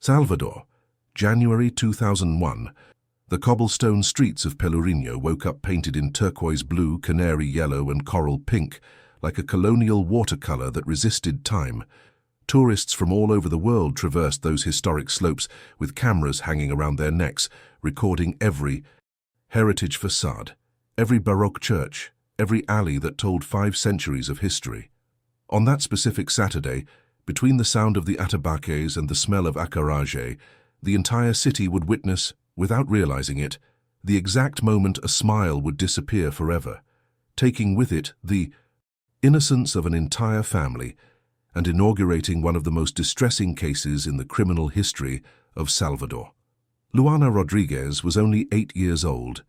Salvador, January 2001. The cobblestone streets of Pelourinho woke up painted in turquoise blue, canary yellow and coral pink, like a colonial watercolor that resisted time. Tourists from all over the world traversed those historic slopes with cameras hanging around their necks, recording every heritage facade, every Baroque church, every alley that told 5 centuries of history. On that specific Saturday, between the sound of the atabaques and the smell of acarajé, the entire city would witness, without realizing it, the exact moment a smile would disappear forever, taking with it the innocence of an entire family and inaugurating one of the most distressing cases in the criminal history of Salvador. Luana Rodriguez was only 8 years old,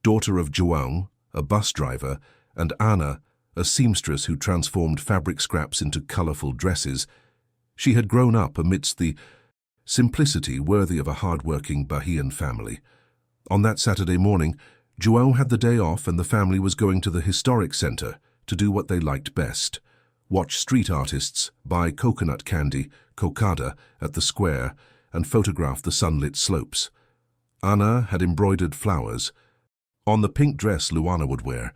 daughter of João, a bus driver, and Ana, a seamstress who transformed fabric scraps into colorful dresses. She had grown up amidst the simplicity worthy of a hard-working Bahian family. On that Saturday morning, João had the day off and the family was going to the historic center to do what they liked best: watch street artists buy coconut candy, cocada, at the square and photograph the sunlit slopes. Ana had embroidered flowers on the pink dress Luana would wear,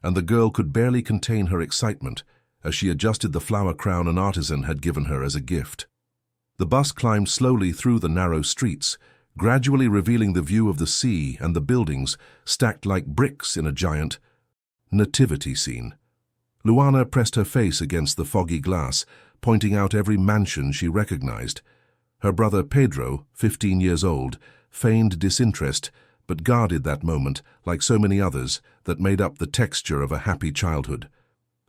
and the girl could barely contain her excitement as she adjusted the flower crown an artisan had given her as a gift. The bus climbed slowly through the narrow streets, gradually revealing the view of the sea and the buildings stacked like bricks in a giant nativity scene. Luana pressed her face against the foggy glass, pointing out every mansion she recognized. Her brother Pedro, 15 years old, feigned disinterest, but guarded that moment, like so many others, that made up the texture of a happy childhood.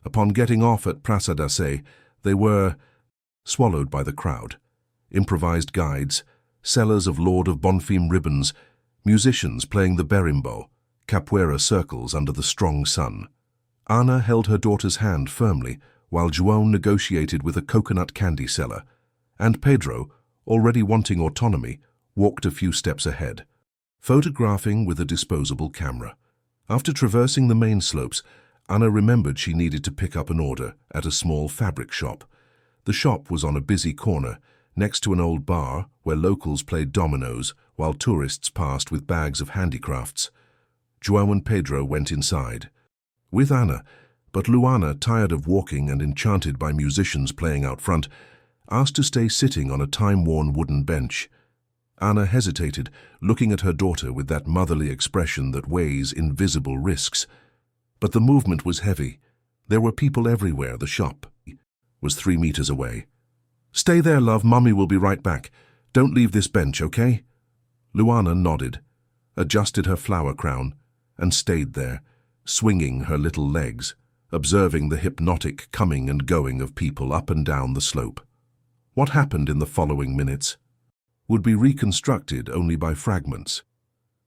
Upon getting off at Praça da Sé, they were swallowed by the crowd. Improvised guides, sellers of Lord of Bonfim ribbons, musicians playing the berimbau, capoeira circles under the strong sun. Ana held her daughter's hand firmly, while João negotiated with a coconut candy seller, and Pedro, already wanting autonomy, walked a few steps ahead, photographing with a disposable camera. After traversing the main slopes, Ana remembered she needed to pick up an order at a small fabric shop. The shop was on a busy corner, next to an old bar where locals played dominoes while tourists passed with bags of handicrafts. João and Pedro went inside with Ana, but Luana, tired of walking and enchanted by musicians playing out front, asked to stay sitting on a time-worn wooden bench. Ana hesitated, looking at her daughter with that motherly expression that weighs invisible risks. But the movement was heavy. There were people everywhere. The shop was 3 meters away. "Stay there, love. Mummy will be right back. Don't leave this bench, okay?" Luana nodded, adjusted her flower crown, and stayed there, swinging her little legs, observing the hypnotic coming and going of people up and down the slope. What happened in the following minutes would be reconstructed only by fragments.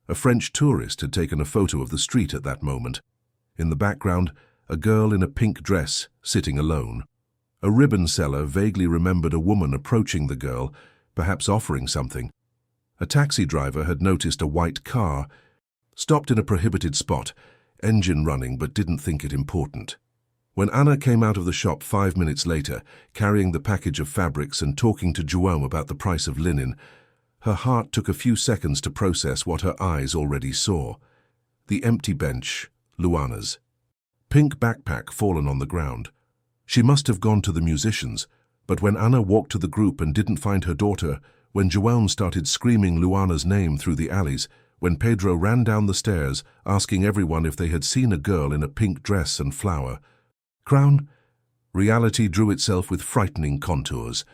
A French tourist had taken a photo of the street at that moment. In the background, a girl in a pink dress sitting alone. A ribbon seller vaguely remembered a woman approaching the girl, perhaps offering something. A taxi driver had noticed a white car, stopped in a prohibited spot, engine running, but didn't think it important. When Ana came out of the shop 5 minutes later, carrying the package of fabrics and talking to João about the price of linen, her heart took a few seconds to process what her eyes already saw. The empty bench, Luana's pink backpack fallen on the ground. She must have gone to the musicians, but when Ana walked to the group and didn't find her daughter, when João started screaming Luana's name through the alleys, when Pedro ran down the stairs asking everyone if they had seen a girl in a pink dress and flower crown, reality drew itself with frightening contours.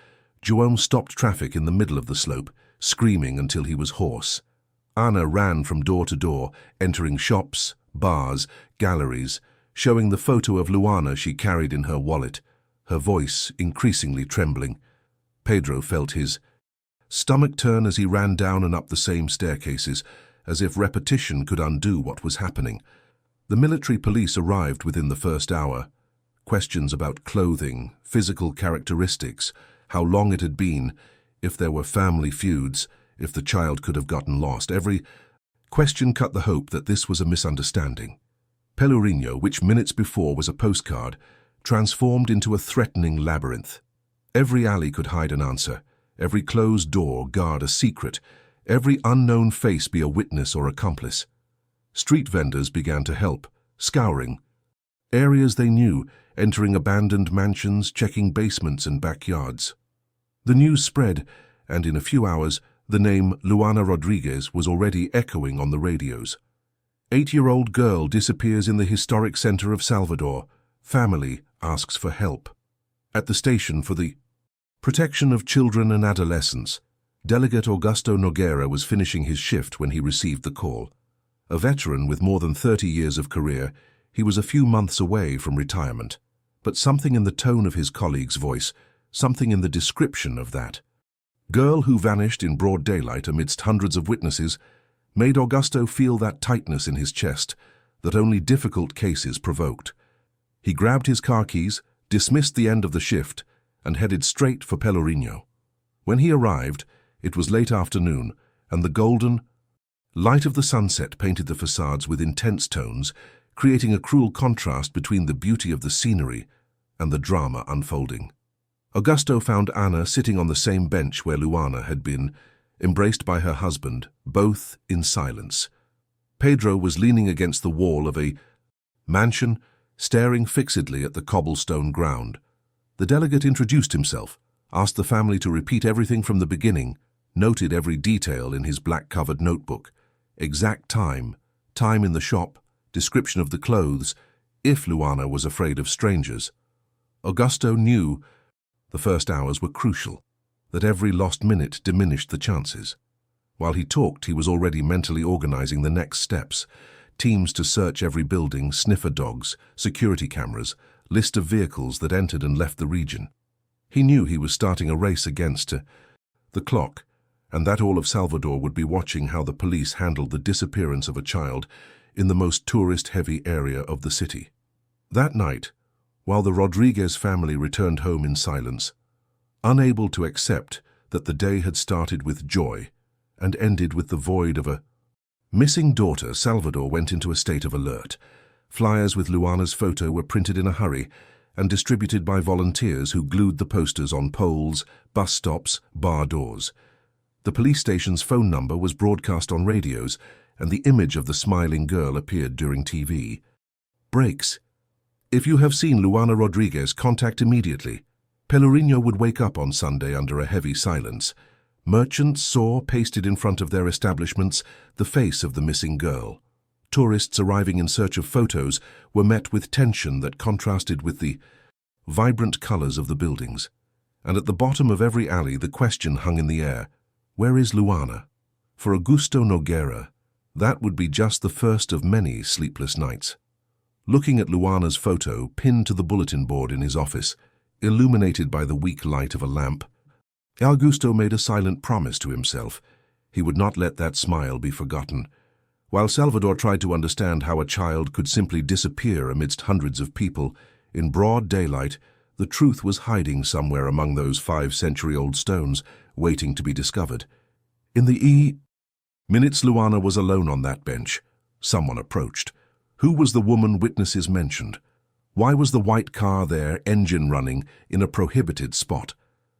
João stopped traffic in the middle of the slope, screaming until he was hoarse. Ana ran from door to door, entering shops, bars, galleries, showing the photo of Luana she carried in her wallet, her voice increasingly trembling. Pedro felt his stomach turn as he ran down and up the same staircases, as if repetition could undo what was happening. The military police arrived within the first hour. Questions about clothing, physical characteristics, how long it had been, if there were family feuds, if the child could have gotten lost. Every question cut the hope that this was a misunderstanding. Pelourinho, which minutes before was a postcard, transformed into a threatening labyrinth. Every alley could hide an answer, every closed door guard a secret, every unknown face be a witness or accomplice. Street vendors began to help, scouring areas they knew, entering abandoned mansions, checking basements and backyards. The news spread, and in a few hours, the name Luana Rodriguez was already echoing on the radios. 8-year-old girl disappears in the historic center of Salvador. Family asks for help. At the station for the protection of children and adolescents, Delegate Augusto Noguera was finishing his shift when he received the call. A veteran with more than 30 years of career, he was a few months away from retirement. But something in the tone of his colleague's voice, something in the description of that girl who vanished in broad daylight amidst hundreds of witnesses, made Augusto feel that tightness in his chest that only difficult cases provoked. He grabbed his car keys, dismissed the end of the shift, and headed straight for Pelourinho. When he arrived, it was late afternoon, and the golden light of the sunset painted the facades with intense tones, creating a cruel contrast between the beauty of the scenery and the drama unfolding. Augusto found Ana sitting on the same bench where Luana had been, embraced by her husband, both in silence. Pedro was leaning against the wall of a mansion, staring fixedly at the cobblestone ground. The delegate introduced himself, asked the family to repeat everything from the beginning, noted every detail in his black-covered notebook, exact time, time in the shop, description of the clothes, if Luana was afraid of strangers. Augusto knew the first hours were crucial, that every lost minute diminished the chances. While he talked, he was already mentally organizing the next steps: teams to search every building, sniffer dogs, security cameras, list of vehicles that entered and left the region. He knew he was starting a race against the clock, and that all of Salvador would be watching how the police handled the disappearance of a child in the most tourist-heavy area of the city. That night, while the Rodriguez family returned home in silence, unable to accept that the day had started with joy and ended with the void of a missing daughter, Salvador went into a state of alert. Flyers with Luana's photo were printed in a hurry and distributed by volunteers who glued the posters on poles, bus stops, bar doors. The police station's phone number was broadcast on radios, and the image of the smiling girl appeared during TV. Breaks. If you have seen Luana Rodriguez, contact immediately. Pelourinho would wake up on Sunday under a heavy silence. Merchants saw, pasted in front of their establishments, the face of the missing girl. Tourists arriving in search of photos were met with tension that contrasted with the vibrant colors of the buildings. And at the bottom of every alley, the question hung in the air: where is Luana? For Augusto Noguera, that would be just the first of many sleepless nights. Looking at Luana's photo pinned to the bulletin board in his office, illuminated by the weak light of a lamp, Augusto made a silent promise to himself. He would not let that smile be forgotten. While Salvador tried to understand how a child could simply disappear amidst hundreds of people in broad daylight, the truth was hiding somewhere among those 5-century-old stones, waiting to be discovered. In the minutes Luana was alone on that bench, someone approached. Who was the woman witnesses mentioned? Why was the white car there, engine running, in a prohibited spot?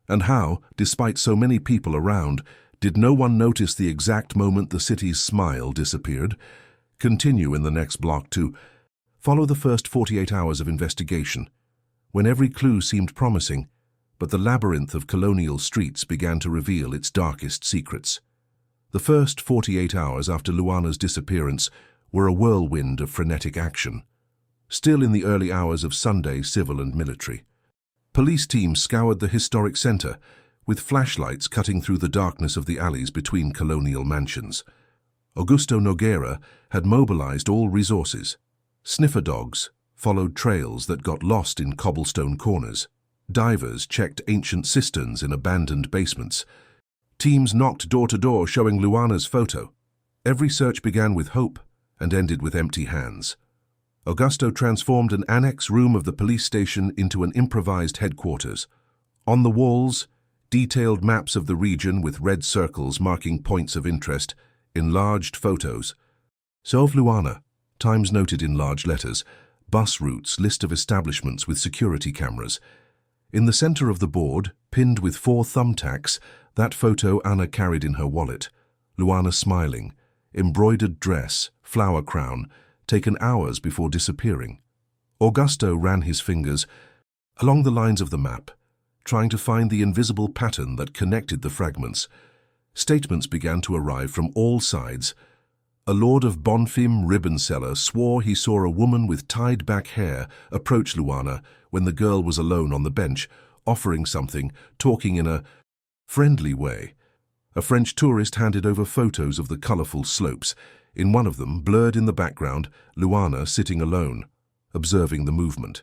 And how, despite so many people around, did no one notice the exact moment the city's smile disappeared? Continue in the next block to follow the first 48 hours of investigation, when every clue seemed promising, but the labyrinth of colonial streets began to reveal its darkest secrets. The first 48 hours after Luana's disappearance were a whirlwind of frenetic action. Still in the early hours of Sunday, civil and military, police teams scoured the historic center, with flashlights cutting through the darkness of the alleys between colonial mansions. Augusto Noguera had mobilized all resources. Sniffer dogs followed trails that got lost in cobblestone corners. Divers checked ancient cisterns in abandoned basements. Teams knocked door to door showing Luana's photo. Every search began with hope and ended with empty hands. Augusto transformed an annex room of the police station into an improvised headquarters. On the walls, detailed maps of the region with red circles marking points of interest, enlarged photos. So of Luana, times noted in large letters, bus routes, list of establishments with security cameras. In the center of the board, pinned with 4 thumbtacks, That photo Anna carried in her wallet, Luana smiling, embroidered dress, flower crown, taken hours before disappearing. Augusto ran his fingers along the lines of the map, trying to find the invisible pattern that connected the fragments. Statements began to arrive from all sides. A lord of Bonfim ribbon seller swore he saw a woman with tied-back hair approach Luana when the girl was alone on the bench, offering something, talking in a friendly way. A French tourist handed over photos of the colorful slopes. In one of them, blurred in the background, Luana sitting alone, observing the movement.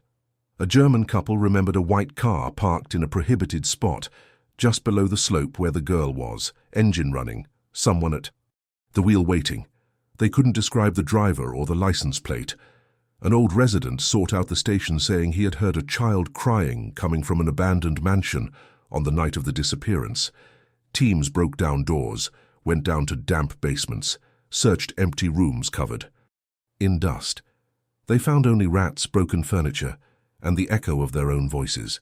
A German couple remembered a white car parked in a prohibited spot, just below the slope where the girl was, engine running, someone at the wheel waiting. They couldn't describe the driver or the license plate. An old resident sought out the station saying he had heard a child crying coming from an abandoned mansion on the night of the disappearance. Teams broke down doors, went down to damp basements, searched empty rooms covered in dust. They found only rats, broken furniture, and the echo of their own voices.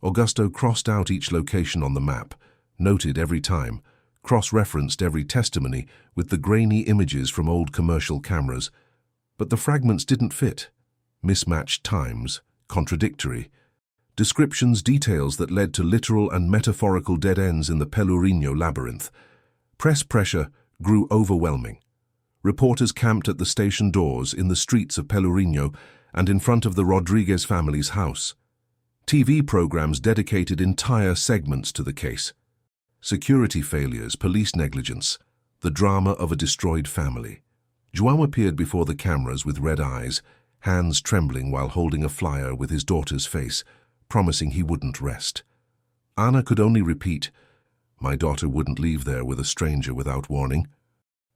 Augusto crossed out each location on the map, noted every time, cross-referenced every testimony with the grainy images from old commercial cameras. But the fragments didn't fit. Mismatched times, contradictory. Descriptions, details that led to literal and metaphorical dead ends in the Pelourinho labyrinth. Press pressure grew overwhelming. Reporters camped at the station doors, in the streets of Pelourinho, and in front of the Rodriguez family's house. TV programs dedicated entire segments to the case. Security failures, police negligence, the drama of a destroyed family. João appeared before the cameras with red eyes, hands trembling while holding a flyer with his daughter's face, promising he wouldn't rest. Anna could only repeat, "My daughter wouldn't leave there with a stranger without warning.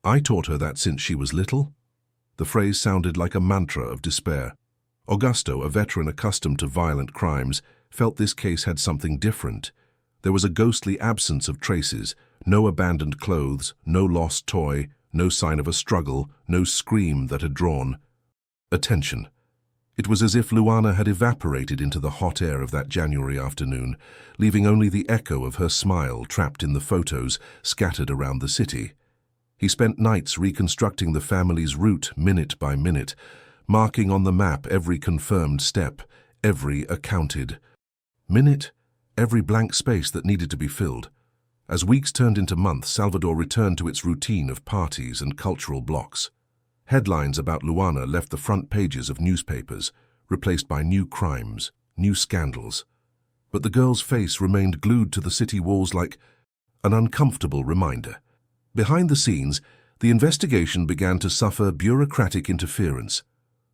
I taught her that since she was little." The phrase sounded like a mantra of despair. Augusto, a veteran accustomed to violent crimes, felt this case had something different. There was a ghostly absence of traces, no abandoned clothes, no lost toy, no sign of a struggle, no scream that had drawn attention. It was as if Luana had evaporated into the hot air of that January afternoon, leaving only the echo of her smile trapped in the photos scattered around the city. He spent nights reconstructing the family's route minute by minute, marking on the map every confirmed step, every accounted minute, every blank space that needed to be filled. As weeks turned into months, Salvador returned to its routine of parties and cultural blocks. Headlines about Luana left the front pages of newspapers, replaced by new crimes, new scandals. But the girl's face remained glued to the city walls like an uncomfortable reminder. Behind the scenes, the investigation began to suffer bureaucratic interference.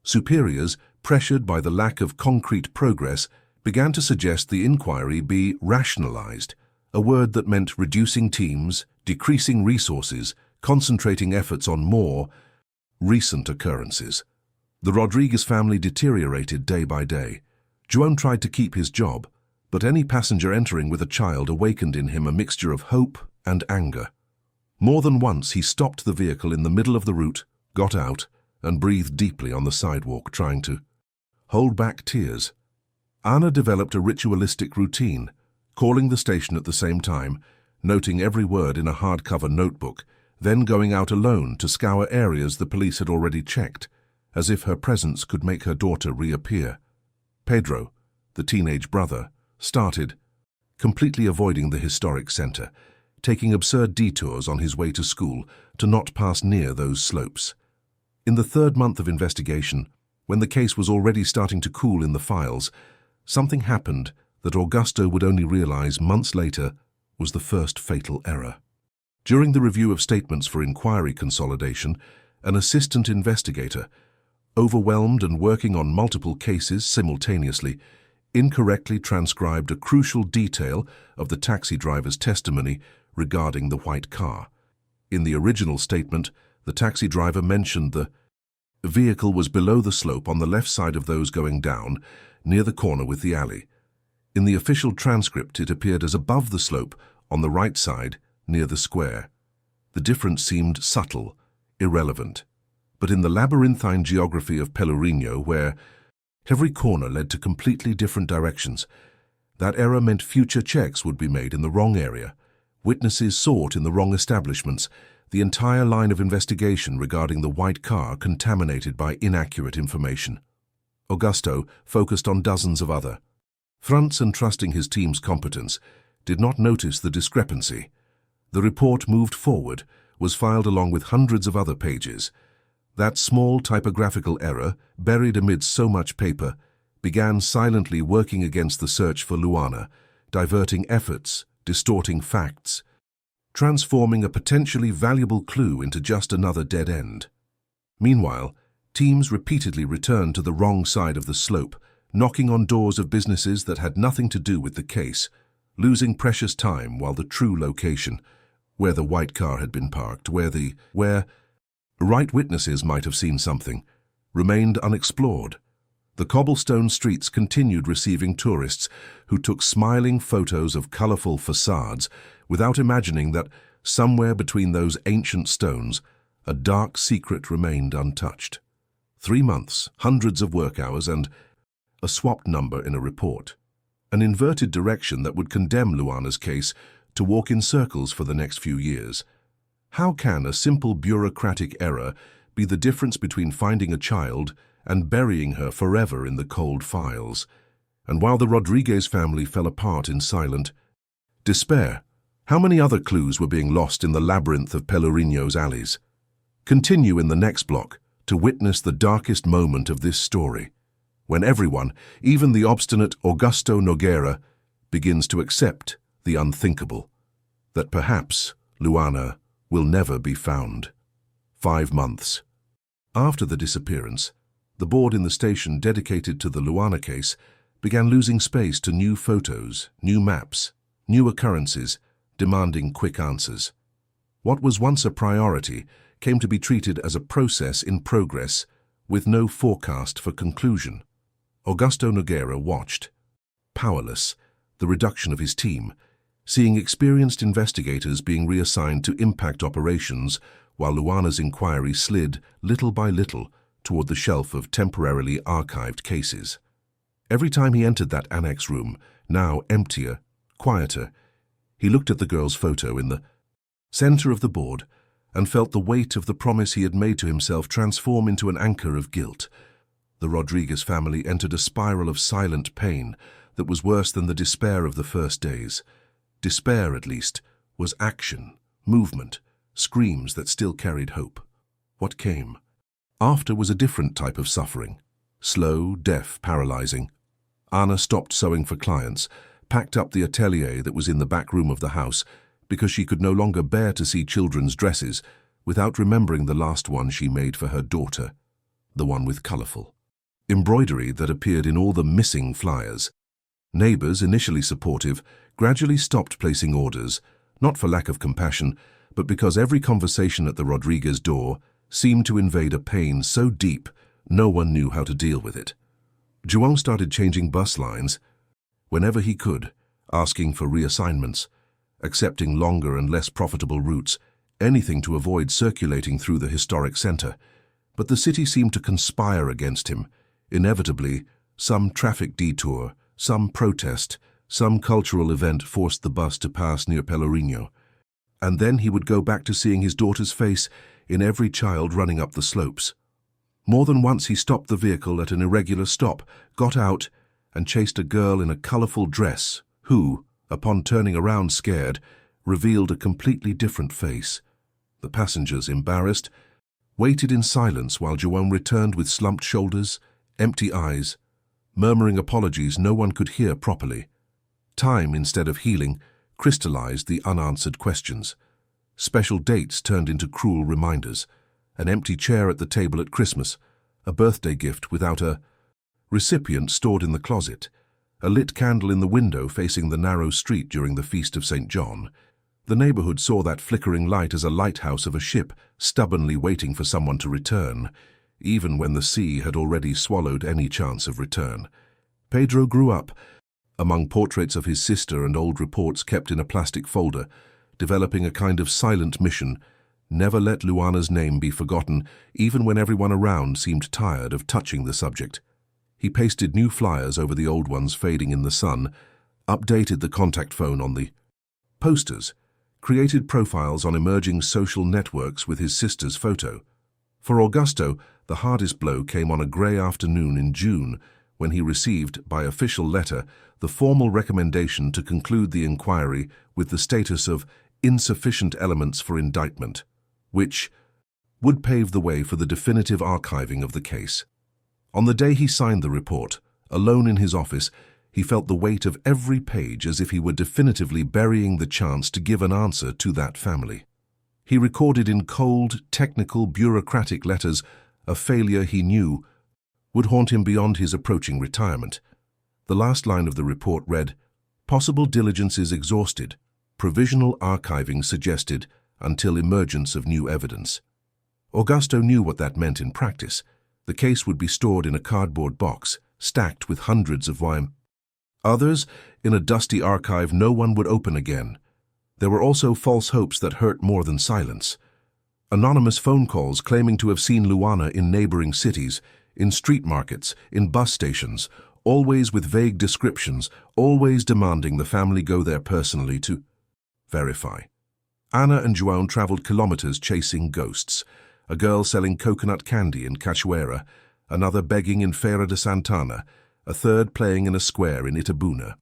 Superiors, pressured by the lack of concrete progress, began to suggest the inquiry be rationalized, a word that meant reducing teams, decreasing resources, concentrating efforts on more recent occurrences. The Rodriguez family deteriorated day by day. João tried to keep his job, but any passenger entering with a child awakened in him a mixture of hope and anger. More than once he stopped the vehicle in the middle of the route, got out, and breathed deeply on the sidewalk, trying to hold back tears. Anna developed a ritualistic routine, calling the station at the same time, noting every word in a hardcover notebook, then going out alone to scour areas the police had already checked, as if her presence could make her daughter reappear. Pedro, the teenage brother, started, completely avoiding the historic center, taking absurd detours on his way to school to not pass near those slopes. In the third month of investigation, when the case was already starting to cool in the files, something happened that Augusto would only realize months later was the first fatal error. During the review of statements for inquiry consolidation, an assistant investigator, overwhelmed and working on multiple cases simultaneously, incorrectly transcribed a crucial detail of the taxi driver's testimony regarding the white car. In the original statement, the taxi driver mentioned the vehicle was below the slope on the left side of those going down, near the corner with the alley. In the official transcript, it appeared as above the slope, on the right side, near the square. The difference seemed subtle, irrelevant. But in the labyrinthine geography of Pelourinho, where every corner led to completely different directions, that error meant future checks would be made in the wrong area, Witnesses sought in the wrong establishments, the entire line of investigation regarding the white car contaminated by inaccurate information. Augusto focused on dozens of other fronts and, trusting his team's competence, did not notice the discrepancy. The report moved forward, was filed along with hundreds of other pages. That small typographical error, buried amidst so much paper, began silently working against the search for Luana, diverting efforts, distorting facts, transforming a potentially valuable clue into just another dead end. Meanwhile, teams repeatedly returned to the wrong side of the slope, knocking on doors of businesses that had nothing to do with the case, losing precious time while the true location, where the white car had been parked, where right witnesses might have seen something, remained unexplored. The cobblestone streets continued receiving tourists who took smiling photos of colorful facades without imagining that somewhere between those ancient stones, a dark secret remained untouched. 3 months, hundreds of work hours, and a swapped number in a report. An inverted direction that would condemn Luana's case to walk in circles for the next few years. How can a simple bureaucratic error be the difference between finding a child and burying her forever in the cold files? And while the Rodriguez family fell apart in silent despair, how many other clues were being lost in the labyrinth of Pelourinho's alleys? Continue in the next block to witness the darkest moment of this story, when everyone, even the obstinate Augusto Nogueira, begins to accept the unthinkable, that perhaps Luana will never be found. 5 months. After the disappearance, the board in the station dedicated to the Luana case began losing space to new photos, new maps, new occurrences, demanding quick answers. What was once a priority came to be treated as a process in progress, with no forecast for conclusion. Augusto Nogueira watched, powerless, the reduction of his team, seeing experienced investigators being reassigned to impact operations while Luana's inquiry slid, little by little, toward the shelf of temporarily archived cases. Every time he entered that annex room, now emptier, quieter, he looked at the girl's photo in the center of the board and felt the weight of the promise he had made to himself transform into an anchor of guilt. The Rodriguez family entered a spiral of silent pain that was worse than the despair of the first days. Despair, at least, was action, movement, screams that still carried hope. What came after was a different type of suffering. Slow, deaf, paralyzing. Anna stopped sewing for clients, packed up the atelier that was in the back room of the house, because she could no longer bear to see children's dresses without remembering the last one she made for her daughter, the one with colorful embroidery that appeared in all the missing flyers. Neighbors, initially supportive, gradually stopped placing orders, not for lack of compassion, but because every conversation at the Rodriguez door seemed to invade a pain so deep no one knew how to deal with it. João started changing bus lines whenever he could, asking for reassignments, accepting longer and less profitable routes, anything to avoid circulating through the historic center. But the city seemed to conspire against him. Inevitably, some traffic detour, some protest, some cultural event forced the bus to pass near Pelourinho. And then he would go back to seeing his daughter's face in every child running up the slopes. More than once he stopped the vehicle at an irregular stop, got out, and chased a girl in a colorful dress who, upon turning around scared, revealed a completely different face. The passengers, embarrassed, waited in silence while João returned with slumped shoulders, empty eyes, murmuring apologies no one could hear properly. Time, instead of healing, crystallized the unanswered questions. Special dates turned into cruel reminders. An empty chair at the table at Christmas, a birthday gift without a recipient stored in the closet, a lit candle in the window facing the narrow street during the Feast of St. John. The neighborhood saw that flickering light as a lighthouse of a ship stubbornly waiting for someone to return, even when the sea had already swallowed any chance of return. Pedro grew up among portraits of his sister and old reports kept in a plastic folder, developing a kind of silent mission: never let Luana's name be forgotten, even when everyone around seemed tired of touching the subject. He pasted new flyers over the old ones fading in the sun, updated the contact phone on the posters, created profiles on emerging social networks with his sister's photo. For Augusto, the hardest blow came on a grey afternoon in June when he received, by official letter, the formal recommendation to conclude the inquiry with the status of insufficient elements for indictment, which would pave the way for the definitive archiving of the case. On the day he signed the report, alone in his office, he felt the weight of every page as if he were definitively burying the chance to give an answer to that family. He recorded in cold, technical, bureaucratic letters a failure he knew would haunt him beyond his approaching retirement. The last line of the report read, "Possible diligences exhausted, provisional archiving suggested until emergence of new evidence." Augusto knew what that meant in practice. The case would be stored in a cardboard box, stacked with hundreds of others in a dusty archive no one would open again. There were also false hopes that hurt more than silence. Anonymous phone calls claiming to have seen Luana in neighboring cities, in street markets, in bus stations, always with vague descriptions, always demanding the family go there personally to verify. Ana and João traveled kilometers chasing ghosts, a girl selling coconut candy in Cachoeira, another begging in Feira de Santana, a third playing in a square in Itabuna.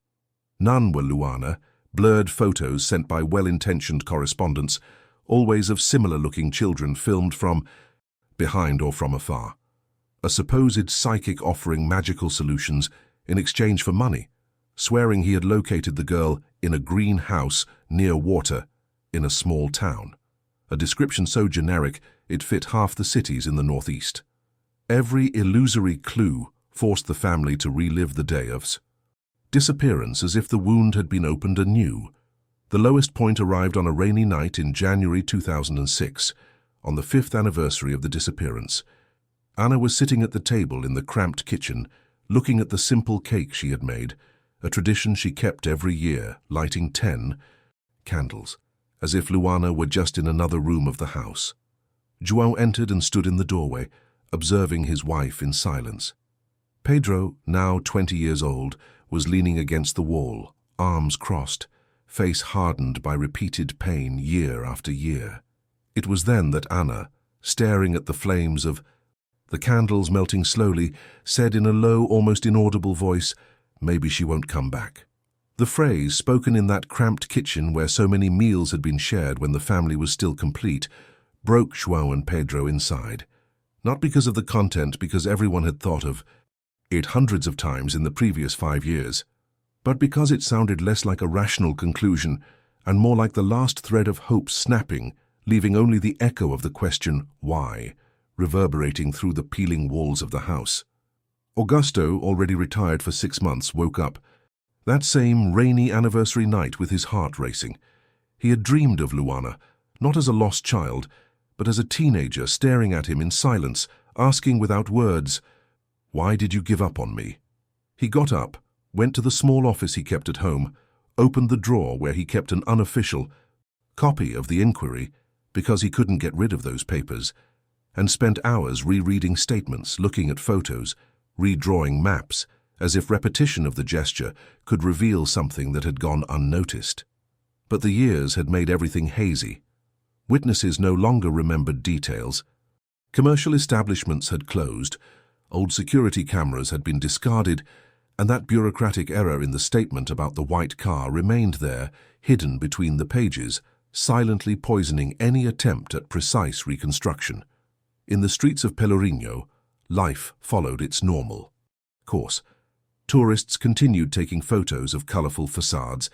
None were Luana, blurred photos sent by well-intentioned correspondents, always of similar-looking children filmed from behind or from afar. A supposed psychic offering magical solutions in exchange for money, swearing he had located the girl in a green house near water in a small town. A description so generic it fit half the cities in the northeast. Every illusory clue forced the family to relive the day of disappearance as if the wound had been opened anew. The lowest point arrived on a rainy night in January 2006, on the 5th anniversary of the disappearance. Ana was sitting at the table in the cramped kitchen, looking at the simple cake she had made, a tradition she kept every year, lighting 10 candles, as if Luana were just in another room of the house. João entered and stood in the doorway, observing his wife in silence. Pedro, now 20 years old, was leaning against the wall, arms crossed, face hardened by repeated pain year after year. It was then that Ana, staring at the flames of the candles melting slowly, said in a low, almost inaudible voice, "Maybe she won't come back." The phrase, spoken in that cramped kitchen where so many meals had been shared when the family was still complete, broke João and Pedro inside. Not because of the content, because everyone had thought of it hundreds of times in the previous 5 years, but because it sounded less like a rational conclusion and more like the last thread of hope snapping, leaving only the echo of the question, why, reverberating through the peeling walls of the house. Augusto, already retired for 6 months, woke up that same rainy anniversary night with his heart racing. He had dreamed of Luana, not as a lost child, but as a teenager staring at him in silence, asking without words, "Why did you give up on me?" He got up, went to the small office he kept at home, opened the drawer where he kept an unofficial copy of the inquiry, because he couldn't get rid of those papers, and spent hours rereading statements, looking at photos, redrawing maps, as if repetition of the gesture could reveal something that had gone unnoticed. But the years had made everything hazy. Witnesses no longer remembered details. Commercial establishments had closed, old security cameras had been discarded, and that bureaucratic error in the statement about the white car remained there, hidden between the pages, silently poisoning any attempt at precise reconstruction. In the streets of Pelourinho, life followed its normal course. Tourists continued taking photos of colourful facades,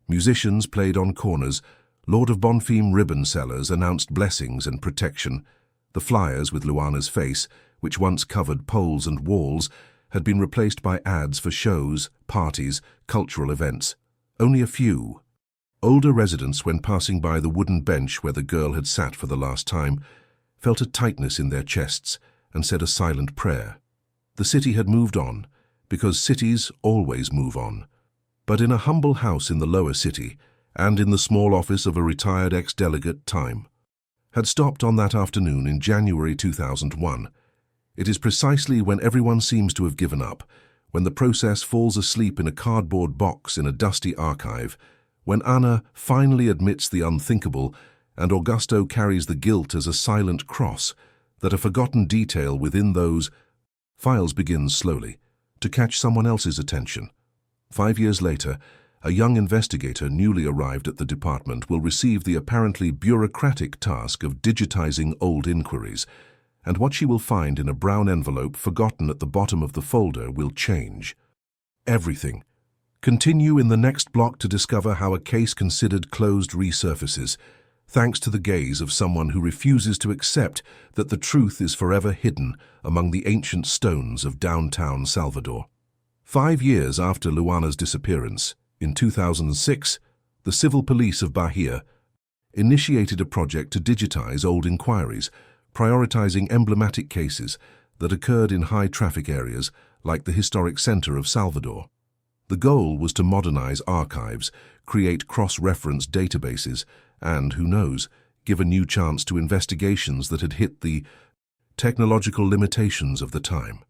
musicians played on corners, Lord of Bonfim ribbon sellers announced blessings and protection. The flyers with Luana's face, which once covered poles and walls, had been replaced by ads for shows, parties, cultural events. Only a few. Older residents, when passing by the wooden bench where the girl had sat for the last time, felt a tightness in their chests and said a silent prayer. The city had moved on, because cities always move on. But in a humble house in the lower city, and in the small office of a retired ex-delegate, time had stopped on that afternoon in January 2001. It is precisely when everyone seems to have given up, when the process falls asleep in a cardboard box in a dusty archive, When Anna finally admits the unthinkable and Augusto carries the guilt as a silent cross, that a forgotten detail within those files begins slowly to catch someone else's attention. 5 years later, a young investigator newly arrived at the department will receive the apparently bureaucratic task of digitizing old inquiries, and what she will find in a brown envelope forgotten at the bottom of the folder will change everything. Continue in the next block to discover how a case considered closed resurfaces, thanks to the gaze of someone who refuses to accept that the truth is forever hidden among the ancient stones of downtown Salvador. 5 years after Luana's disappearance, in 2006, the civil police of Bahia initiated a project to digitize old inquiries, prioritizing emblematic cases that occurred in high-traffic areas like the historic center of Salvador. The goal was to modernize archives, create cross-reference databases, and, who knows, give a new chance to investigations that had hit the technological limitations of the time.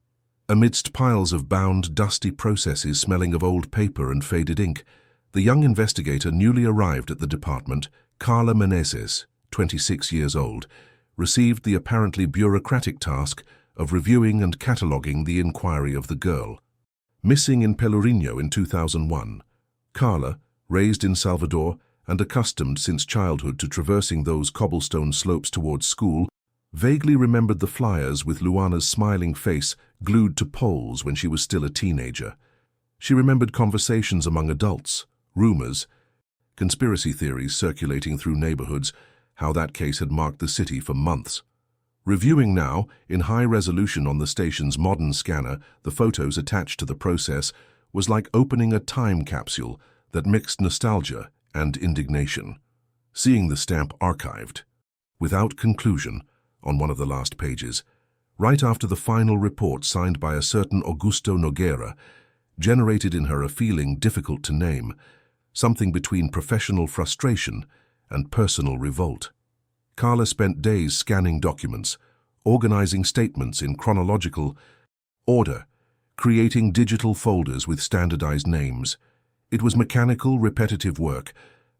Amidst piles of bound, dusty processes smelling of old paper and faded ink, the young investigator newly arrived at the department, Carla Meneses, 26 years old, received the apparently bureaucratic task of reviewing and cataloguing the inquiry of the girl. Missing in Pelourinho in 2001, Carla, raised in Salvador and accustomed since childhood to traversing those cobblestone slopes towards school, vaguely remembered the flyers with Luana's smiling face glued to poles when she was still a teenager. She remembered conversations among adults, rumors, conspiracy theories circulating through neighborhoods, how that case had marked the city for months. Reviewing now, in high resolution on the station's modern scanner, the photos attached to the process, was like opening a time capsule that mixed nostalgia and indignation. Seeing the stamp archived, without conclusion, on one of the last pages, right after the final report signed by a certain Augusto Nogueira, generated in her a feeling difficult to name, something between professional frustration and personal revolt. Carla spent days scanning documents, organizing statements in chronological order, creating digital folders with standardized names. It was mechanical, repetitive work,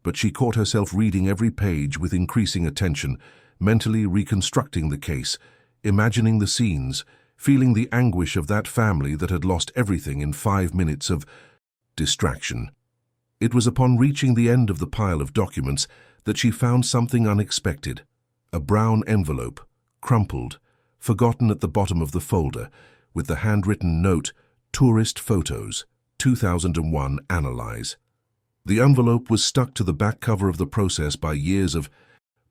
but she caught herself reading every page with increasing attention, mentally reconstructing the case, imagining the scenes, feeling the anguish of that family that had lost everything in 5 minutes of distraction. It was upon reaching the end of the pile of documents that she found something unexpected. A brown envelope, crumpled, forgotten at the bottom of the folder, with the handwritten note, "Tourist Photos, 2001 Analyze." The envelope was stuck to the back cover of the process by years of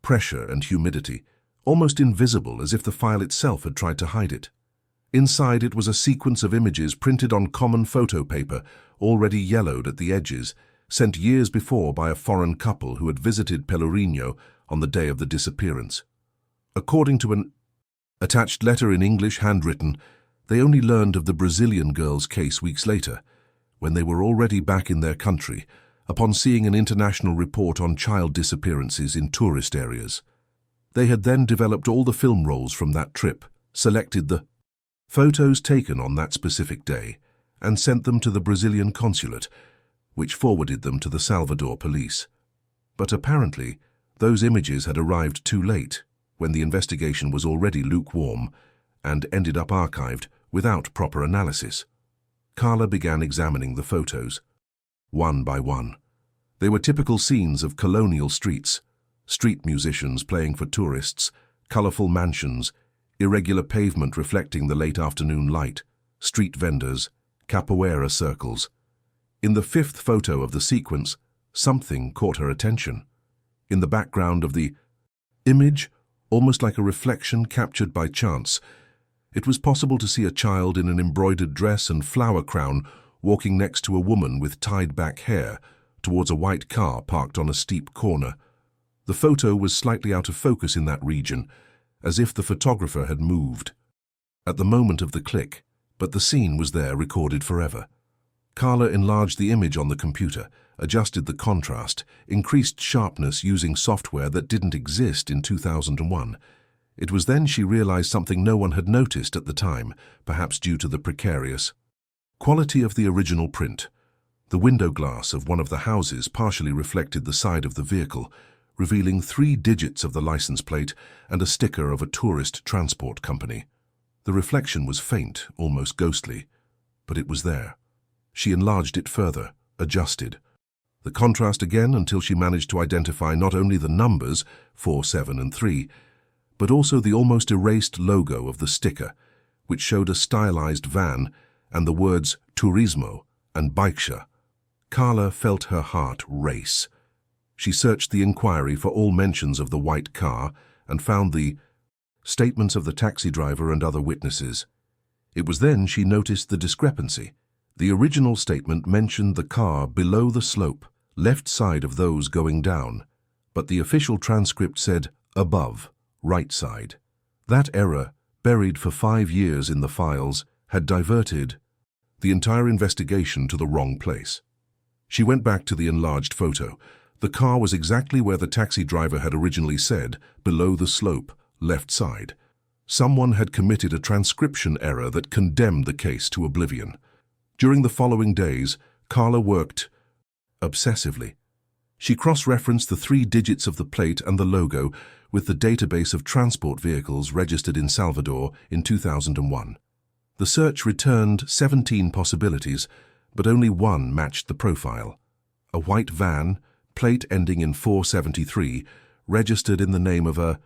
pressure and humidity, almost invisible, as if the file itself had tried to hide it. Inside it was a sequence of images printed on common photo paper, already yellowed at the edges, sent years before by a foreign couple who had visited Pelourinho on the day of the disappearance. According to an attached letter in English handwritten, they only learned of the Brazilian girl's case weeks later, when they were already back in their country, upon seeing an international report on child disappearances in tourist areas. They had then developed all the film rolls from that trip, selected the photos taken on that specific day, and sent them to the Brazilian consulate, which forwarded them to the Salvador police. But apparently, those images had arrived too late, when the investigation was already lukewarm, and ended up archived without proper analysis. Carla began examining the photos, one by one. They were typical scenes of colonial streets, street musicians playing for tourists, colorful mansions, irregular pavement reflecting the late afternoon light, street vendors, capoeira circles. In the 5th photo of the sequence, something caught her attention. In the background of the image, almost like a reflection captured by chance, it was possible to see a child in an embroidered dress and flower crown walking next to a woman with tied-back hair towards a white car parked on a steep corner. The photo was slightly out of focus in that region, as if the photographer had moved at the moment of the click, but the scene was there recorded forever. Carla enlarged the image on the computer, adjusted the contrast, increased sharpness using software that didn't exist in 2001. It was then she realized something no one had noticed at the time, perhaps due to the precarious quality of the original print. The window glass of one of the houses partially reflected the side of the vehicle, revealing 3 digits of the license plate and a sticker of a tourist transport company. The reflection was faint, almost ghostly, but it was there. She enlarged it further, adjusted. The contrast again until she managed to identify not only the numbers, 4, 7, and 3, but also the almost erased logo of the sticker, which showed a stylized van and the words Turismo and Baixa. Carla felt her heart race. She searched the inquiry for all mentions of the white car and found the statements of the taxi driver and other witnesses. It was then she noticed the discrepancy. The original statement mentioned the car below the slope, left side of those going down, but the official transcript said above, right side. That error, buried for 5 years in the files, had diverted the entire investigation to the wrong place. She went back to the enlarged photo. The car was exactly where the taxi driver had originally said, below the slope, left side. Someone had committed a transcription error that condemned the case to oblivion. During the following days, Carla worked obsessively. She cross-referenced the 3 digits of the plate and the logo with the database of transport vehicles registered in Salvador in 2001. The search returned 17 possibilities, but only one matched the profile. A white van, plate ending in 473, registered in the name of a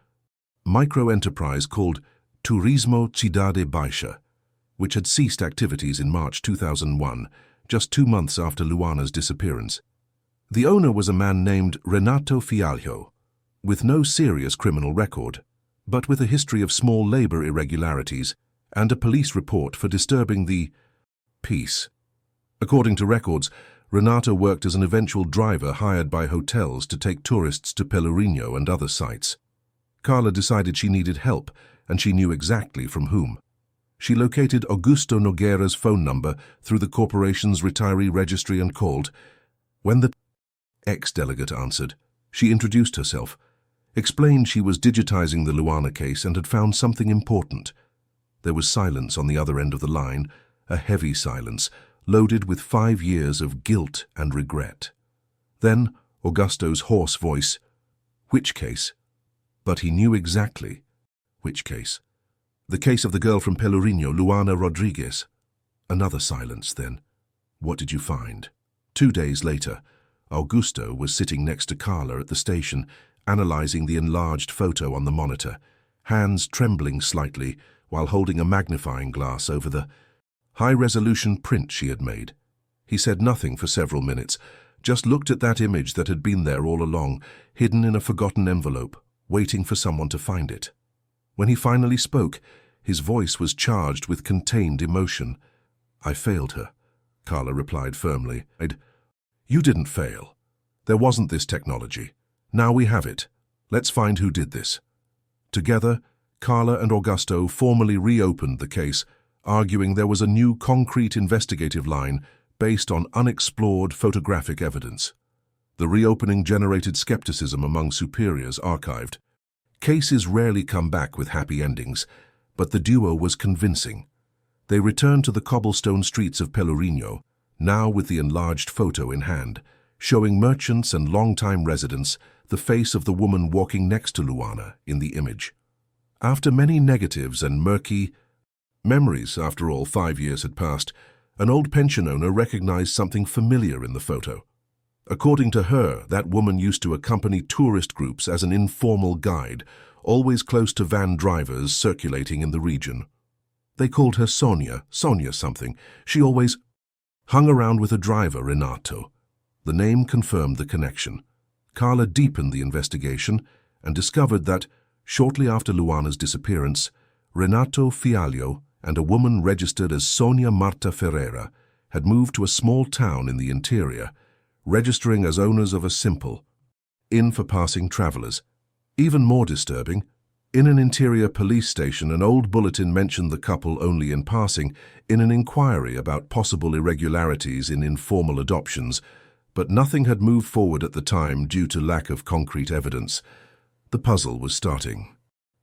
micro-enterprise called Turismo Cidade Baixa, which had ceased activities in March 2001, just 2 months after Luana's disappearance. The owner was a man named Renato Fialho, with no serious criminal record, but with a history of small labor irregularities and a police report for disturbing the peace. According to records, Renato worked as an eventual driver hired by hotels to take tourists to Pelourinho and other sites. Carla decided she needed help, and she knew exactly from whom. She located Augusto Nogueira's phone number through the corporation's retiree registry and called. When the ex-delegate answered, she introduced herself, explained she was digitizing the Luana case and had found something important. There was silence on the other end of the line, a heavy silence, loaded with 5 years of guilt and regret. Then Augusto's hoarse voice, "Which case?" But he knew exactly which case. The case of the girl from Pelourinho, Luana Rodriguez. Another silence then. What did you find? 2 days later, Augusto was sitting next to Carla at the station, analyzing the enlarged photo on the monitor, hands trembling slightly while holding a magnifying glass over the high-resolution print she had made. He said nothing for several minutes, just looked at that image that had been there all along, hidden in a forgotten envelope, waiting for someone to find it. When he finally spoke, his voice was charged with contained emotion. "I failed her," Carla replied firmly. "You didn't fail. There wasn't this technology. Now we have it. Let's find who did this." Together, Carla and Augusto formally reopened the case, arguing there was a new concrete investigative line based on unexplored photographic evidence. The reopening generated skepticism among superiors archived. Cases rarely come back with happy endings, but the duo was convincing. They returned to the cobblestone streets of Pelourinho, now with the enlarged photo in hand, showing merchants and long-time residents the face of the woman walking next to Luana in the image. After many negatives and murky memories, after all, 5 years had passed, an old pension owner recognized something familiar in the photo. According to her, that woman used to accompany tourist groups as an informal guide, always close to van drivers circulating in the region. They called her Sonia something. She always hung around with a driver, Renato. The name confirmed the connection. Carla deepened the investigation and discovered that, shortly after Luana's disappearance, Renato Fialho and a woman registered as Sonia Marta Ferreira had moved to a small town in the interior, registering as owners of a simple inn for passing travelers. Even more disturbing, in an interior police station, an old bulletin mentioned the couple only in passing in an inquiry about possible irregularities in informal adoptions, but nothing had moved forward at the time due to lack of concrete evidence. The puzzle was starting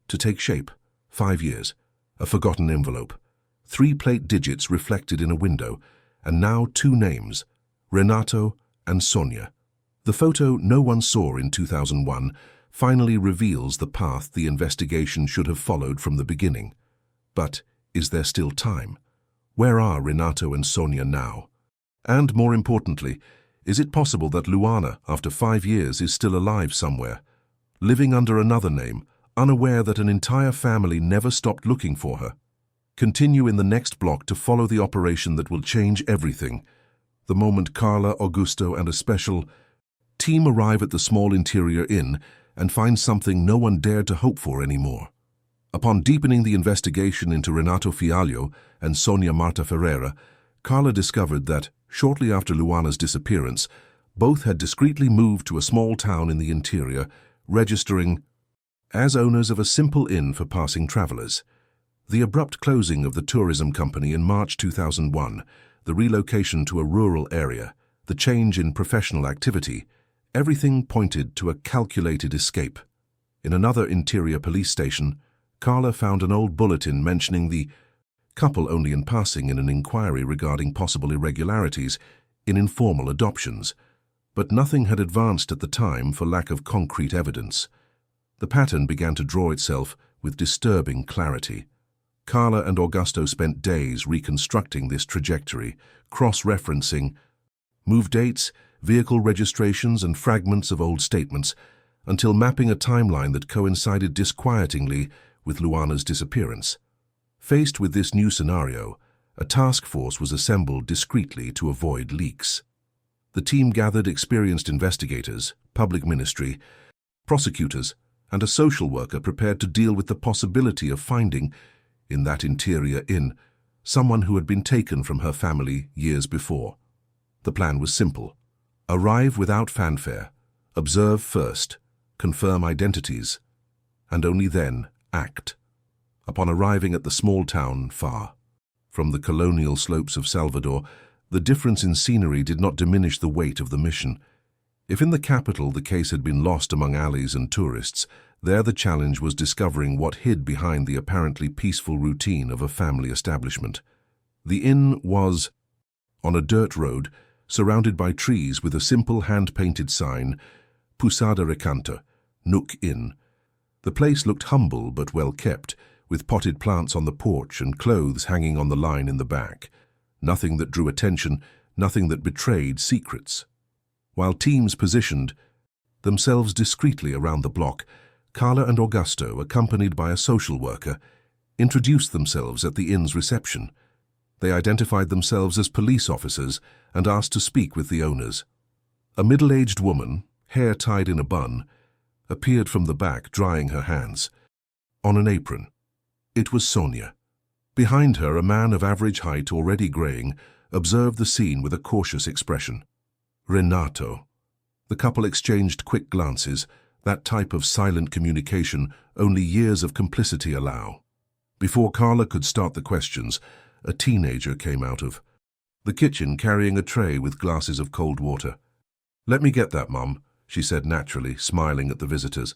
to take shape. 5 years, a forgotten envelope, 3 plate digits reflected in a window, and now 2 names, Renato and Sonia. The photo no one saw in 2001 finally reveals the path the investigation should have followed from the beginning. But is there still time? Where are Renato and Sonia now? And more importantly, is it possible that Luana, after 5 years, is still alive somewhere, living under another name, unaware that an entire family never stopped looking for her? Continue in the next block to follow the operation that will change everything. The moment Carla, Augusto, and a special team arrive at the small interior inn and find something no one dared to hope for anymore. Upon deepening the investigation into Renato Fialho and Sonia Marta Ferreira, Carla discovered that, shortly after Luana's disappearance, both had discreetly moved to a small town in the interior, registering as owners of a simple inn for passing travelers. The abrupt closing of the tourism company in March 2001, the relocation to a rural area, the change in professional activity, everything pointed to a calculated escape. In another interior police station, Carla found an old bulletin mentioning the couple only in passing in an inquiry regarding possible irregularities in informal adoptions, but nothing had advanced at the time for lack of concrete evidence. The pattern began to draw itself with disturbing clarity. Carla and Augusto spent days reconstructing this trajectory, cross-referencing move dates, vehicle registrations, and fragments of old statements, until mapping a timeline that coincided disquietingly with Luana's disappearance. Faced with this new scenario, a task force was assembled discreetly to avoid leaks. The team gathered experienced investigators, public ministry, prosecutors, and a social worker prepared to deal with the possibility of finding, in that interior inn, someone who had been taken from her family years before. The plan was simple. Arrive without fanfare, observe first, confirm identities, and only then act. Upon arriving at the small town far from the colonial slopes of Salvador, the difference in scenery did not diminish the weight of the mission. If in the capital the case had been lost among alleys and tourists, there the challenge was discovering what hid behind the apparently peaceful routine of a family establishment. The inn was on a dirt road, surrounded by trees with a simple hand-painted sign, Posada Recanto, Nook Inn. The place looked humble but well kept, with potted plants on the porch and clothes hanging on the line in the back. Nothing that drew attention, nothing that betrayed secrets. While teams positioned themselves discreetly around the block, Carla and Augusto, accompanied by a social worker, introduced themselves at the inn's reception. They identified themselves as police officers and asked to speak with the owners. A middle-aged woman, hair tied in a bun, appeared from the back, drying her hands on an apron. It was Sonia. Behind her, a man of average height, already graying, observed the scene with a cautious expression. Renato. The couple exchanged quick glances, that type of silent communication only years of complicity allow. Before Carla could start the questions, a teenager came out of the kitchen carrying a tray with glasses of cold water. "Let me get that, Mum," she said naturally, smiling at the visitors.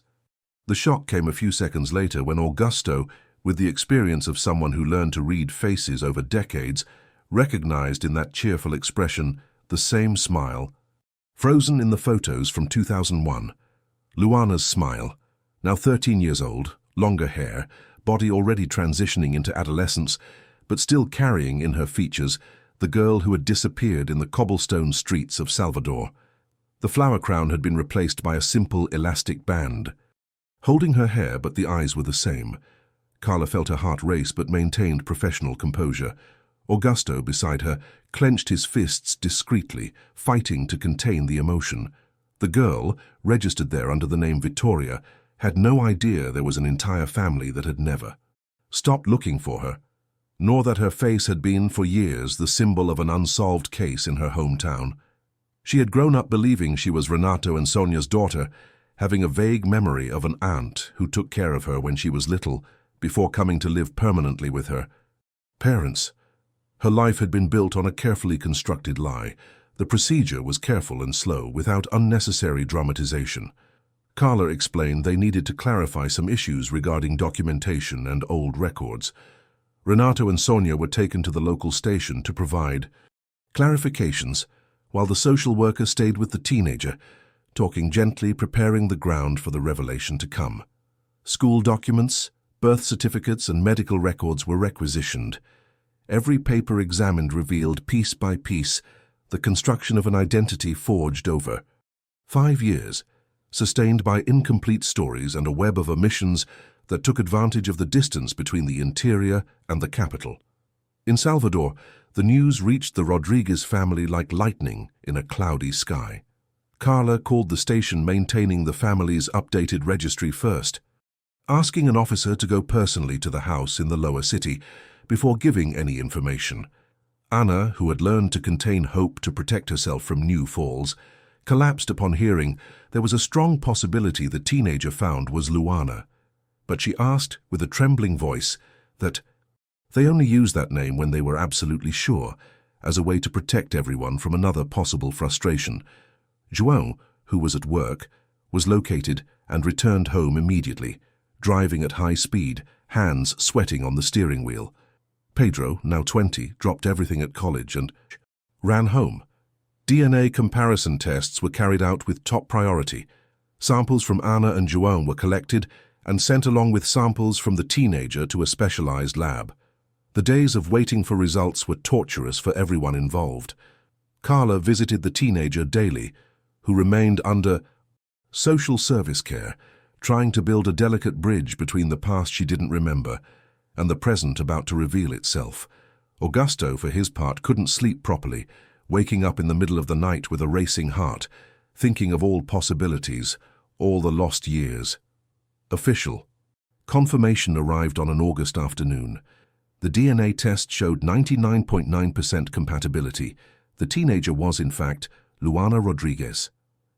The shock came a few seconds later when Augusto, with the experience of someone who learned to read faces over decades, recognized in that cheerful expression the same smile, frozen in the photos from 2001. Luana's smile, now 13 years old, longer hair, body already transitioning into adolescence, but still carrying in her features the girl who had disappeared in the cobblestone streets of Salvador. The flower crown had been replaced by a simple elastic band. Holding her hair, but the eyes were the same. Carla felt her heart race but maintained professional composure. Augusto, beside her, clenched his fists discreetly, fighting to contain the emotion. The girl, registered there under the name Victoria, had no idea there was an entire family that had never stopped looking for her, nor that her face had been for years the symbol of an unsolved case in her hometown. She had grown up believing she was Renato and Sonia's daughter, having a vague memory of an aunt who took care of her when she was little, before coming to live permanently with her parents. Her life had been built on a carefully constructed lie. The procedure was careful and slow, without unnecessary dramatization. Carla explained they needed to clarify some issues regarding documentation and old records. Renato and Sonia were taken to the local station to provide clarifications, while the social worker stayed with the teenager, talking gently, preparing the ground for the revelation to come. School documents, birth certificates, and medical records were requisitioned. Every paper examined revealed piece by piece the construction of an identity forged over 5 years, sustained by incomplete stories and a web of omissions that took advantage of the distance between the interior and the capital. In Salvador, the news reached the Rodriguez family like lightning in a cloudy sky. Carla called the station maintaining the family's updated registry first, asking an officer to go personally to the house in the lower city before giving any information. Anna, who had learned to contain hope to protect herself from new falls, collapsed upon hearing there was a strong possibility the teenager found was Luana. But she asked with a trembling voice that they only used that name when they were absolutely sure, as a way to protect everyone from another possible frustration. João, who was at work, was located and returned home immediately, driving at high speed, hands sweating on the steering wheel. Pedro, now 20, dropped everything at college and ran home. DNA comparison tests were carried out with top priority. Samples from Anna and João were collected and sent along with samples from the teenager to a specialized lab. The days of waiting for results were torturous for everyone involved. Carla visited the teenager daily, who remained under social service care, trying to build a delicate bridge between the past she didn't remember and the present about to reveal itself. Augusto, for his part, couldn't sleep properly, waking up in the middle of the night with a racing heart, thinking of all possibilities, all the lost years. Official. Confirmation arrived on an August afternoon. The DNA test showed 99.9% compatibility. The teenager was, in fact, Luana Rodriguez.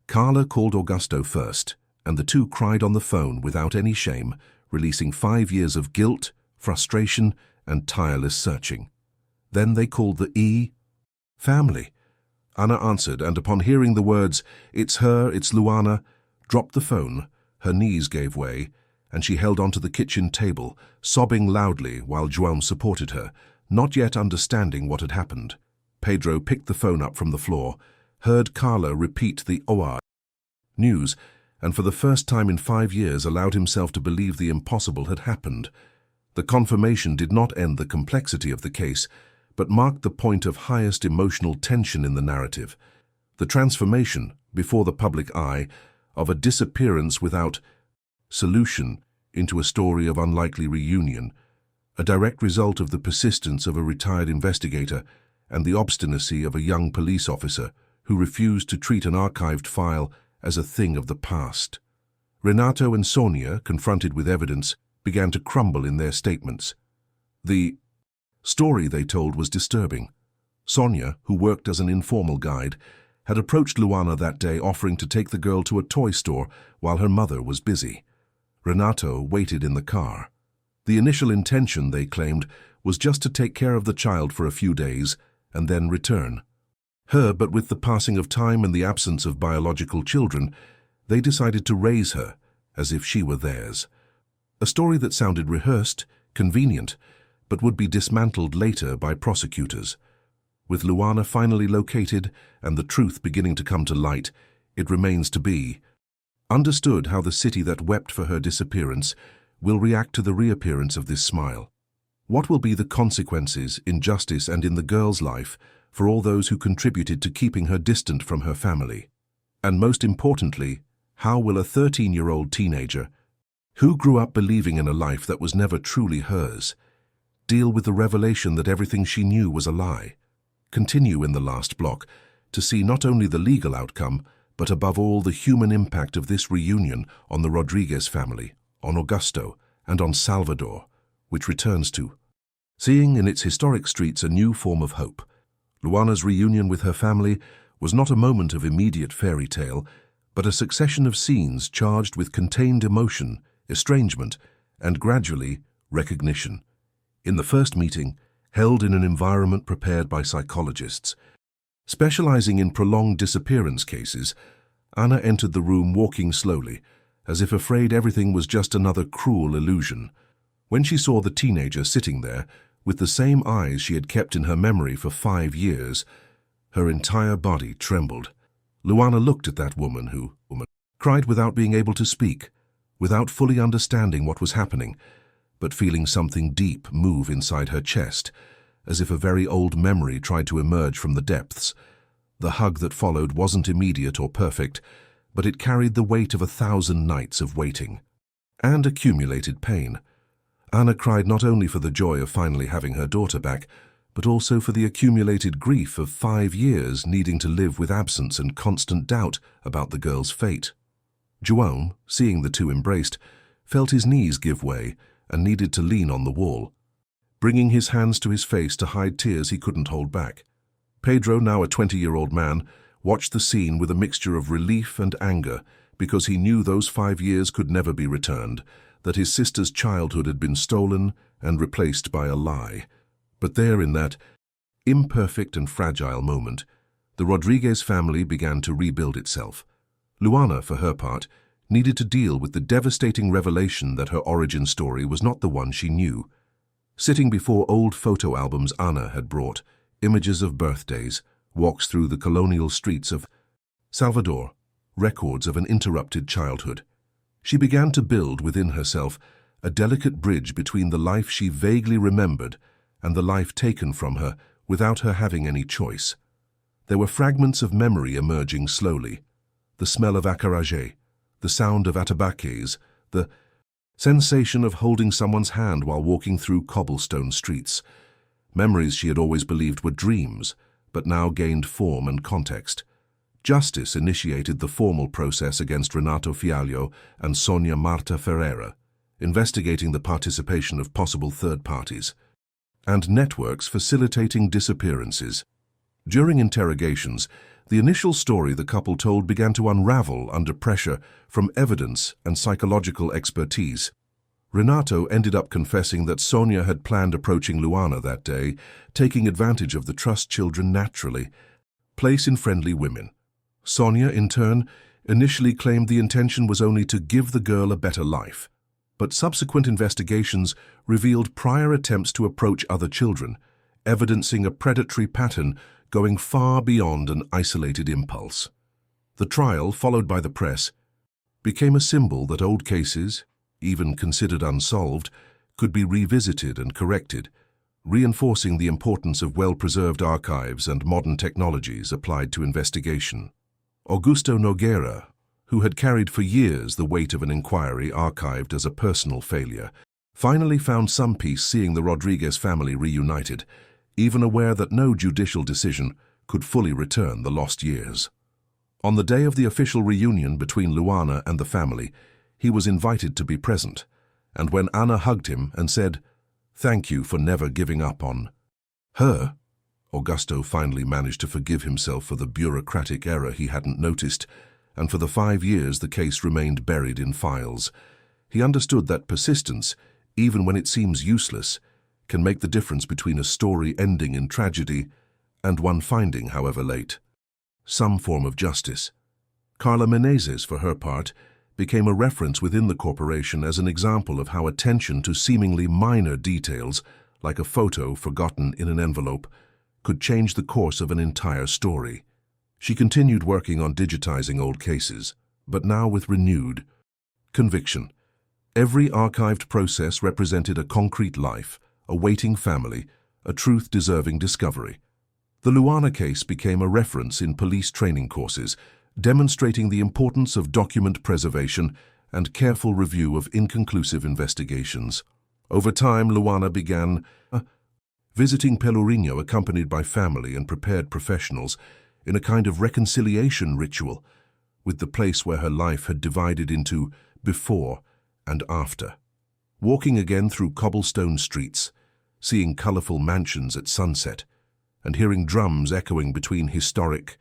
Carla called Augusto first, and the two cried on the phone without any shame, releasing 5 years of guilt, frustration, and tireless searching. Then they called the family. Anna answered, and upon hearing the words, "It's her, it's Luana," dropped the phone. Her knees gave way, and she held onto the kitchen table, sobbing loudly while João supported her, not yet understanding what had happened. Pedro picked the phone up from the floor, heard Carla repeat the news, and for the first time in 5 years allowed himself to believe the impossible had happened. The confirmation did not end the complexity of the case, but marked the point of highest emotional tension in the narrative. The transformation, before the public eye, of a disappearance without solution into a story of unlikely reunion, a direct result of the persistence of a retired investigator and the obstinacy of a young police officer who refused to treat an archived file as a thing of the past. Renato and Sonia, confronted with evidence, began to crumble in their statements. The story they told was disturbing. Sonia, who worked as an informal guide, had approached Luana that day offering to take the girl to a toy store while her mother was busy. Renato waited in the car. The initial intention, they claimed, was just to take care of the child for a few days and then return. But with the passing of time and the absence of biological children, they decided to raise her as if she were theirs. A story that sounded rehearsed, convenient, but would be dismantled later by prosecutors. With Luana finally located and the truth beginning to come to light, it remains to be understood how the city that wept for her disappearance will react to the reappearance of this smile. What will be the consequences in justice and in the girl's life for all those who contributed to keeping her distant from her family? And most importantly, how will a 13-year-old teenager, who grew up believing in a life that was never truly hers, deal with the revelation that everything she knew was a lie? Continue in the last block to see not only the legal outcome, but above all the human impact of this reunion on the Rodriguez family, on Augusto, and on Salvador, which returns to seeing in its historic streets a new form of hope. Luana's reunion with her family was not a moment of immediate fairy tale, but a succession of scenes charged with contained emotion, estrangement, and gradually recognition. In the first meeting, held in an environment prepared by psychologists, specializing in prolonged disappearance cases, Anna entered the room walking slowly, as if afraid everything was just another cruel illusion. When she saw the teenager sitting there, with the same eyes she had kept in her memory for 5 years, Her entire body trembled. Luana looked at that woman who cried without being able to speak, without fully understanding what was happening, but feeling something deep move inside her chest, as if a very old memory tried to emerge from the depths. The hug that followed wasn't immediate or perfect, but it carried the weight of 1,000 nights of waiting and accumulated pain. Anna cried not only for the joy of finally having her daughter back, but also for the accumulated grief of 5 years needing to live with absence and constant doubt about the girl's fate. João, seeing the two embraced, felt his knees give way and needed to lean on the wall, bringing his hands to his face to hide tears he couldn't hold back. Pedro, now a 20-year-old man, watched the scene with a mixture of relief and anger because he knew those 5 years could never be returned, that his sister's childhood had been stolen and replaced by a lie. But there, in that imperfect and fragile moment, the Rodriguez family began to rebuild itself. Luana, for her part, needed to deal with the devastating revelation that her origin story was not the one she knew. Sitting before old photo albums Anna had brought, images of birthdays, walks through the colonial streets of Salvador, records of an interrupted childhood, she began to build within herself a delicate bridge between the life she vaguely remembered and the life taken from her without her having any choice. There were fragments of memory emerging slowly: the smell of acarajé, the sound of atabaques, the sensation of holding someone's hand while walking through cobblestone streets. Memories she had always believed were dreams, but now gained form and context. Justice initiated the formal process against Renato Fialho and Sonia Marta Ferreira, investigating the participation of possible third parties, and networks facilitating disappearances. During interrogations, the initial story the couple told began to unravel under pressure from evidence and psychological expertise. Renato ended up confessing that Sonia had planned approaching Luana that day, taking advantage of the trust children naturally place in friendly women. Sonia, in turn, initially claimed the intention was only to give the girl a better life, but subsequent investigations revealed prior attempts to approach other children, evidencing a predatory pattern going far beyond an isolated impulse. The trial, followed by the press, became a symbol that old cases, even considered unsolved, could be revisited and corrected, reinforcing the importance of well-preserved archives and modern technologies applied to investigation. Augusto Nogueira, who had carried for years the weight of an inquiry archived as a personal failure, finally found some peace seeing the Rodriguez family reunited, even aware that no judicial decision could fully return the lost years. On the day of the official reunion between Luana and the family, he was invited to be present, and when Anna hugged him and said, "Thank you for never giving up on her," Augusto finally managed to forgive himself for the bureaucratic error he hadn't noticed, and for the 5 years the case remained buried in files. He understood that persistence, even when it seems useless, can make the difference between a story ending in tragedy and one finding, however late, some form of justice. Carla Menezes, for her part, became a reference within the corporation as an example of how attention to seemingly minor details, like a photo forgotten in an envelope, could change the course of an entire story. She continued working on digitizing old cases, but now with renewed conviction. Every archived process represented a concrete life, a waiting family, a truth-deserving discovery. The Luana case became a reference in police training courses, demonstrating the importance of document preservation and careful review of inconclusive investigations. Over time, Luana began visiting Pelourinho accompanied by family and prepared professionals in a kind of reconciliation ritual with the place where her life had divided into before and after. Walking again through cobblestone streets, seeing colorful mansions at sunset, and hearing drums echoing between historic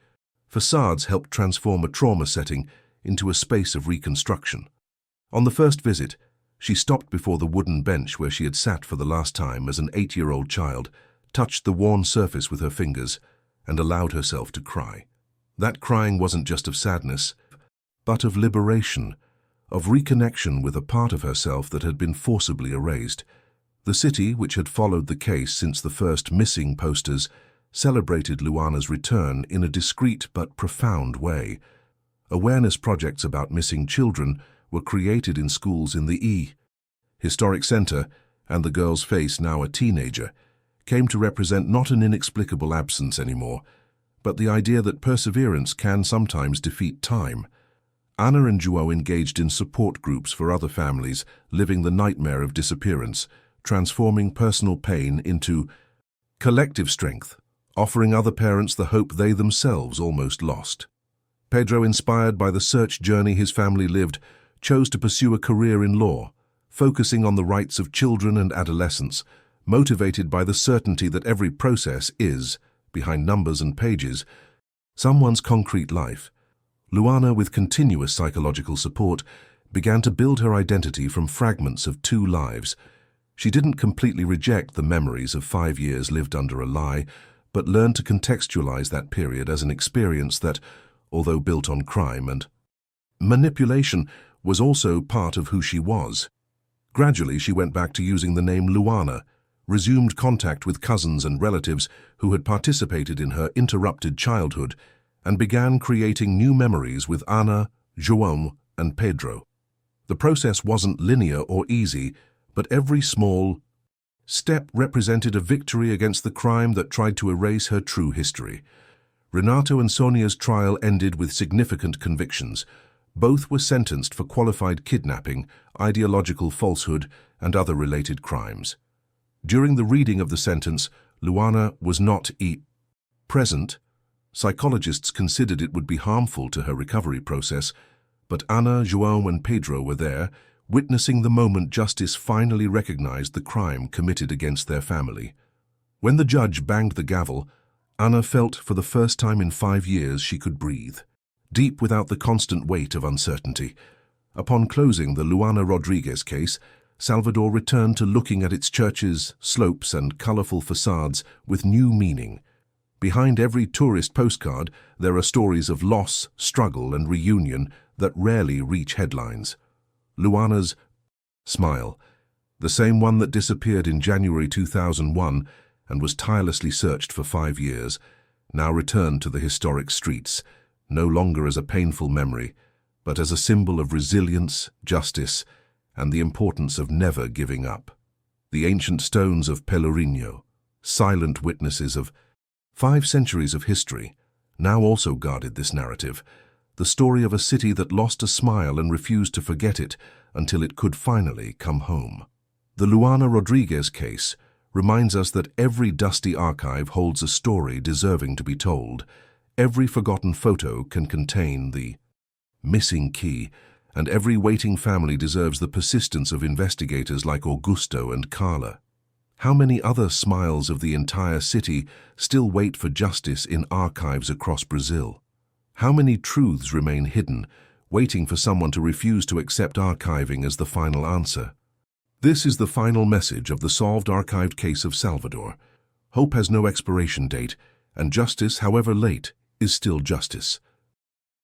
facades helped transform a trauma setting into a space of reconstruction. On the first visit, she stopped before the wooden bench where she had sat for the last time as an 8-year-old child, touched the worn surface with her fingers, and allowed herself to cry. That crying wasn't just of sadness, but of liberation, of reconnection with a part of herself that had been forcibly erased. The city, which had followed the case since the first missing posters, celebrated Luana's return in a discreet but profound way. Awareness projects about missing children were created in schools in the historic center, and the girl's face, now a teenager, came to represent not an inexplicable absence anymore, but the idea that perseverance can sometimes defeat time. Anna and João engaged in support groups for other families living the nightmare of disappearance, transforming personal pain into collective strength, offering other parents the hope they themselves almost lost. Pedro, inspired by the search journey his family lived, chose to pursue a career in law, focusing on the rights of children and adolescents, motivated by the certainty that every process is, behind numbers and pages, someone's concrete life. Luana, with continuous psychological support, began to build her identity from fragments of two lives. She didn't completely reject the memories of 5 years lived under a lie, but learned to contextualize that period as an experience that, although built on crime and manipulation, was also part of who she was. Gradually, she went back to using the name Luana, resumed contact with cousins and relatives who had participated in her interrupted childhood, and began creating new memories with Ana, João, and Pedro. The process wasn't linear or easy, but every small step represented a victory against the crime that tried to erase her true history. Renato and Sonia's trial ended with significant convictions. Both were sentenced for qualified kidnapping, ideological falsehood, and other related crimes. During the reading of the sentence, Luana was not present. Psychologists considered it would be harmful to her recovery process, but Ana, João, and Pedro were there, witnessing the moment justice finally recognized the crime committed against their family. When the judge banged the gavel, Ana felt for the first time in 5 years she could breathe, deep without the constant weight of uncertainty. Upon closing the Luana Rodriguez case, Salvador returned to looking at its churches, slopes, and colorful facades with new meaning. Behind every tourist postcard, there are stories of loss, struggle, and reunion that rarely reach headlines. Luana's smile, the same one that disappeared in January 2001 and was tirelessly searched for 5 years, now returned to the historic streets, no longer as a painful memory, but as a symbol of resilience, justice, and the importance of never giving up. The ancient stones of Pelourinho, silent witnesses of 5 centuries of history, now also guarded this narrative, the story of a city that lost a smile and refused to forget it until it could finally come home. The Luana Rodriguez case reminds us that every dusty archive holds a story deserving to be told. Every forgotten photo can contain the missing key, and every waiting family deserves the persistence of investigators like Augusto and Carla. How many other smiles of the entire city still wait for justice in archives across Brazil? How many truths remain hidden, waiting for someone to refuse to accept archiving as the final answer? This is the final message of the solved archived case of Salvador. Hope has no expiration date, and justice, however late, is still justice.